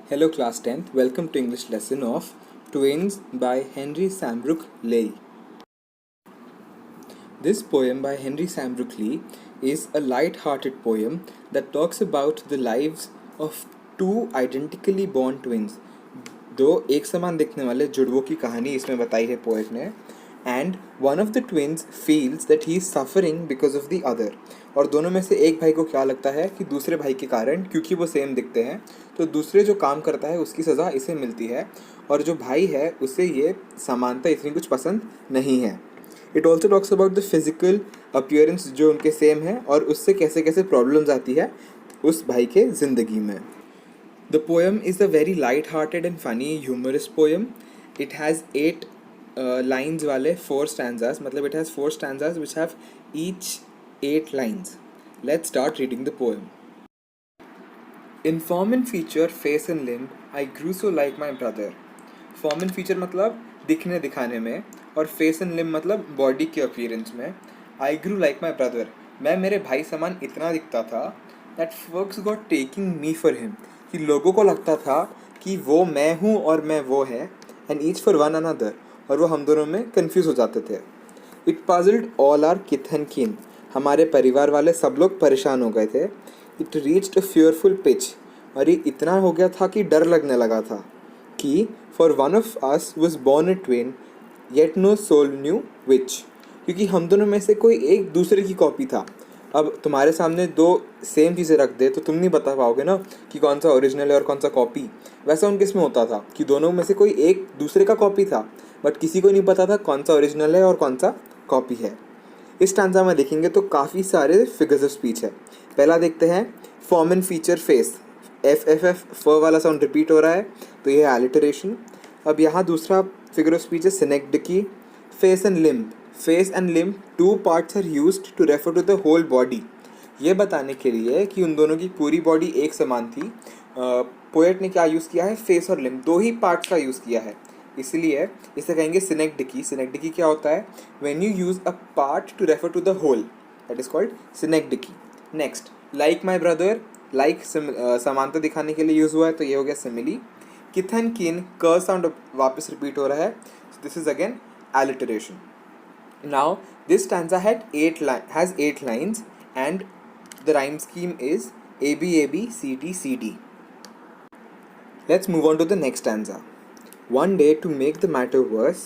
Hello class 10th, welcome to English lesson of Twins by Henry Sambrook Leigh. This poem by Henry Sambrook Leigh is a light-hearted poem that talks about the lives of two identically born twins. दो एक समान दिखने वाले जुड़वों की कहानी इसमें बताई है पोएट ने. And one of the twins feels that he is suffering because of the other. और दोनों में से एक भाई को क्या लगता है कि दूसरे भाई के कारण, क्योंकि वो सेम दिखते हैं, तो दूसरे जो काम करता है उसकी सज़ा इसे मिलती है, और जो भाई है उसे ये समानता इतनी कुछ पसंद नहीं है. It also talks about the physical appearance जो उनके सेम है, और उससे कैसे कैसे प्रॉब्लम्स आती है उस भाई के ज़िंदगी में. The poem is a very light-hearted and funny, humorous poem. It has 8 lines वाले 4 stanzas. मतलब it has 4 stanzas which have each 8 lines. Let's start reading the poem. In form and feature, face and limb, I grew so like my brother. Form and feature मतलब दिखने दिखाने में, और face and limb मतलब body के appearance में. I grew like my brother. मैं मेरे भाई समान इतना दिखता था that folks got taking me for him. कि लोगों को लगता था कि वो मैं हूँ और मैं वो है, and each for one another, और वो हम दोनों में कंफ्यूज हो जाते थे. It puzzled all our kith and kin. हमारे परिवार वाले सब लोग परेशान हो गए थे. It reached a fearful pitch. और ये इतना हो गया था कि डर लगने लगा था कि for one of us was born a twin yet no soul knew which. क्योंकि हम दोनों में से कोई एक दूसरे की कॉपी था. अब तुम्हारे सामने दो सेम चीज़ें रख दे तो तुम नहीं बता पाओगे ना कि कौन सा ओरिजिनल है और कौन सा कॉपी. वैसा उनके इसमें होता था कि दोनों में से कोई एक दूसरे का कॉपी था, बट किसी को नहीं पता था कौन सा ओरिजिनल है और कौन सा कॉपी है. इस स्टैंजा में देखेंगे तो काफ़ी सारे फिगर्स ऑफ स्पीच है. पहला देखते हैं form and feature face. F F F फ वाला साउंड रिपीट हो रहा है, तो ये है एलिटरेशन. अब यहाँ दूसरा फिगर ऑफ स्पीच है synecdoche. Face and limb. Face and limb, 2 parts are used to refer to the whole body. ये बताने के लिए कि उन दोनों की पूरी बॉडी एक समान थी, पोएट ने क्या यूज़ किया है, फेस और लिम्ब, 2 ही पार्ट्स का यूज़ किया है. इसलिए इसे कहेंगे सिनेक्डिकी. सिनेक्डिकी क्या होता है, when you use a part to refer to the whole, that is called synecdoche. Next, like my brother. Like समानता दिखाने के लिए यूज़ हुआ है, तो ये हो गया सिमिली. किथ एंड कीन, क साउंड वापस रिपीट हो रहा है, this is again alliteration. Now this stanza has 8 lines, and the rhyme scheme is A B A B C D C D. Let's move on to the next stanza. One day, to make the matter worse,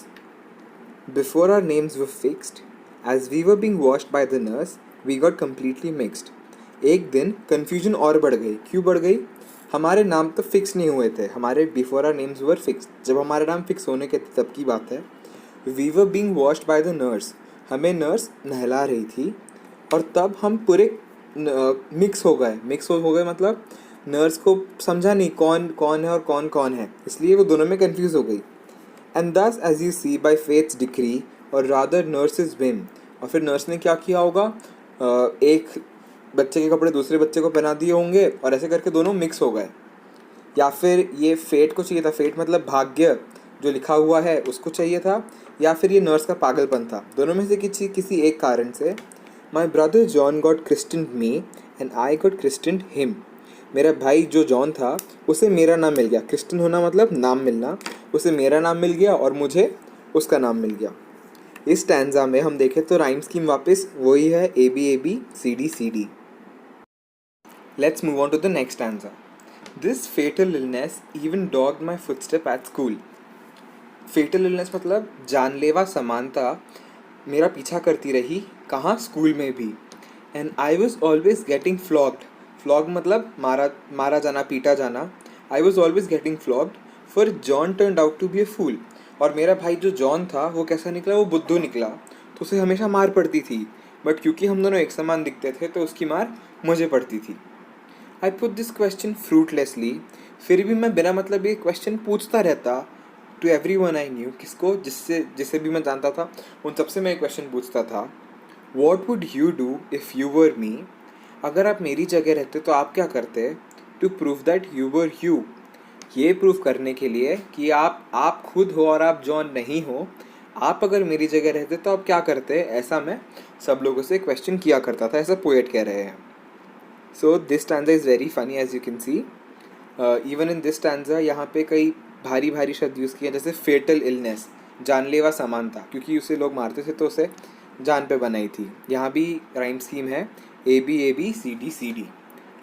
before our names were fixed, as we were being washed by the nurse, we got completely mixed. एक दिन confusion और बढ़ गई. क्यों बढ़ गई? हमारे नाम तो फिक्स नहीं हुए थे. हमारे before our names were fixed, जब हमारे नाम फिक्स होने के तब की बात है. We were being washed by the nurse. हमें नर्स नहला रही थी, और तब हम पूरे मिक्स हो गए. मिक्स हो गए मतलब नर्स को समझा नहीं कौन कौन है और कौन कौन है, इसलिए वो दोनों में कंफ्यूज हो गई. And thus as you see by fate's decree, or rather nurse's whim. और फिर नर्स ने क्या किया होगा, एक बच्चे के कपड़े दूसरे बच्चे को पहना दिए होंगे, और ऐसे करके दोनों मिक्स हो गए. या फिर ये फेट को चाहिए था. फेट मतलब भाग्य, जो लिखा हुआ है उसको चाहिए था, या फिर ये नर्स का पागलपन था. दोनों में से किसी एक कारण से my brother John got Christian me and I got Christian him. मेरा भाई जो जॉन था उसे मेरा नाम मिल गया. क्रिस्टियन होना मतलब नाम मिलना. उसे मेरा नाम मिल गया और मुझे उसका नाम मिल गया. इस स्टैंजा में हम देखें तो राइम स्कीम वापस वही है, A B C D C D. Let's move on to the next stanza. This fatal illness even dogged my footstep at school. Fatal illness मतलब जानलेवा समानता मेरा पीछा करती रही, कहाँ, स्कूल में भी. And I was always getting flogged. Flog मतलब मारा जाना, पीटा जाना. I was always getting flogged for John turned out to be a fool. और मेरा भाई जो जॉन था वो कैसा निकला, वो बुद्धू निकला, तो उसे हमेशा मार पड़ती थी. बट क्योंकि हम दोनों एक समान दिखते थे तो उसकी मार मुझे पड़ती थी. I put this question fruitlessly. फिर भी मैं बिना मतलब ये क्वेश्चन पूछता रहता. To every one I knew, किसको, जिसे भी मैं जानता था उन सबसे मैं एक क्वेश्चन पूछता था. What would you do if you were me. अगर आप मेरी जगह रहते तो आप क्या करते. To prove that you were you. ये प्रूव करने के लिए कि आप खुद हो और आप जॉन नहीं हो. आप अगर मेरी जगह रहते तो आप क्या करते. ऐसा मैं सब लोगों से क्वेश्चन किया करता था, ऐसा पोएट कह रहे हैं. So this stanza is very funny as you can see. Even in this stanza यहाँ पे कई भारी भारी शब्द यूज़ किए, जैसे फेटल इलनेस, जानलेवा समानता, क्योंकि उसे लोग मारते थे तो उसे जान पे बनाई थी। यहाँ भी राइम स्कीम है A B C D.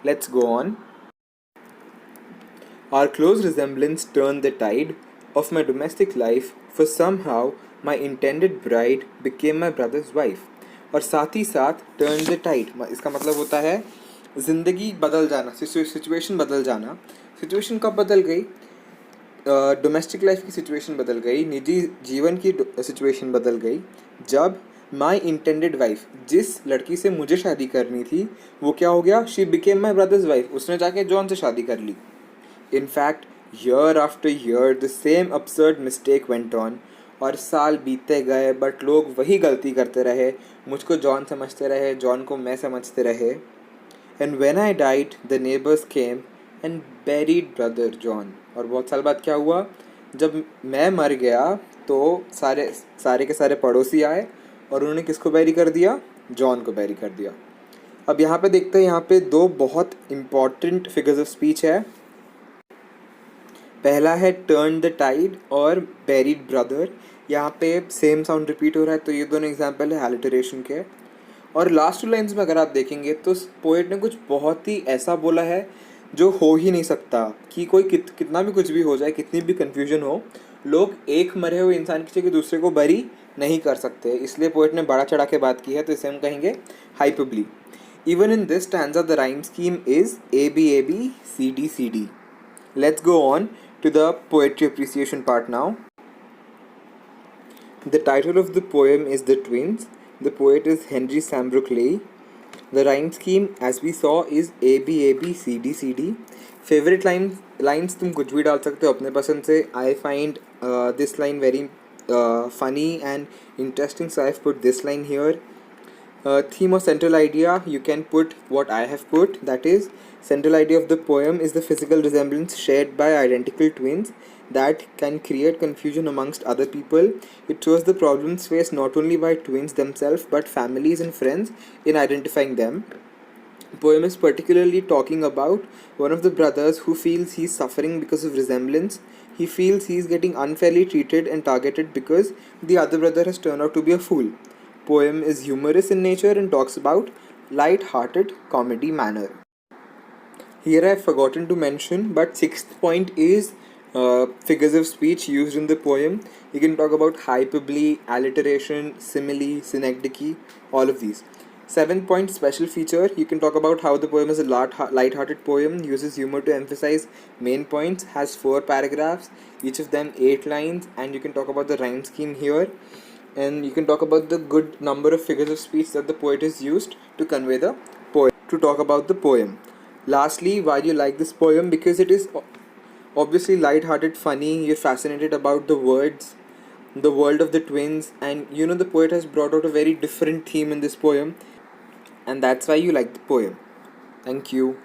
Let's go on. Our close resemblance turned the tide of my domestic life, for somehow my intended bride became my brother's wife. और साथ ही साथ turn the tide, इसका मतलब होता है ज़िंदगी बदल जाना, सिचुएशन बदल जाना। सिचुएशन कब बदल गई? डोमेस्टिक लाइफ की सिचुएशन बदल गई, निजी जीवन की सिचुएशन बदल गई, जब माई इंटेंडेड वाइफ, जिस लड़की से मुझे शादी करनी थी, वो क्या हो गया? She became my brother's wife, उसने जाके जॉन से शादी कर ली। In fact, year after year, the same absurd mistake went on. और साल बीतते गए बट लोग वही गलती करते रहे, मुझको जॉन समझते रहे, जॉन को मैं समझते रहे। And when I died, the neighbors came and buried brother John. और बहुत साल बाद क्या हुआ? जब मैं मर गया तो सारे के सारे पड़ोसी आए और उन्होंने किसको बैरी कर दिया? जॉन को बैरी कर दिया। अब यहाँ पे देखते हैं, यहाँ पे दो बहुत इम्पॉर्टेंट फिगर्स ऑफ स्पीच है। पहला है टर्न द टाइड और बेरीड ब्रदर। यहाँ पे सेम साउंड रिपीट हो रहा है, तो ये दोनों एग्जाम्पल है हैलिटरेशन के। और लास्ट टू लाइन्स में अगर आप देखेंगे तो पोएट ने कुछ बहुत ही ऐसा बोला है जो हो ही नहीं सकता, कि कोई कितना भी कुछ भी हो जाए, कितनी भी कन्फ्यूजन हो, लोग एक मरे हुए इंसान की जगह दूसरे को बरी नहीं कर सकते। इसलिए पोएट ने बड़ा चढ़ा के बात की है, तो इसे हम कहेंगे hyperbole. Even in this stanza the rhyme scheme is A B C D. Let's go on to the poetry appreciation part now. The title of the poem is The Twins. The poet is Henry Sambrook Leigh. The rhyme scheme, as we saw, is A B C D. Favorite lines तुम कुछ भी डाल सकते हो अपने पसंद से. I find this line very funny and interesting, so I've put this line here. Theme or central idea, you can put what I have put, that is, central idea of the poem is the physical resemblance shared by identical twins that can create confusion amongst other people. It shows the problems faced not only by twins themselves but families and friends in identifying them. The poem is particularly talking about one of the brothers who feels he's suffering because of resemblance. He feels he's getting unfairly treated and targeted because the other brother has turned out to be a fool. Poem is humorous in nature and talks about light-hearted comedy manner. Here I have forgotten to mention, but sixth point is figures of speech used in the poem. You can talk about hyperbole, alliteration, simile, synecdoche, all of these. Seventh point, special feature. You can talk about how the poem is a light-hearted poem, uses humor to emphasize main points, has 4 paragraphs, each of them 8 lines, and you can talk about the rhyme scheme here. And you can talk about the good number of figures of speech that the poet has used to convey the poem, to talk about the poem. Lastly, why do you like this poem? Because it is obviously light-hearted, funny, you're fascinated about the words, the world of the twins, and you know the poet has brought out a very different theme in this poem, and that's why you like the poem. Thank you.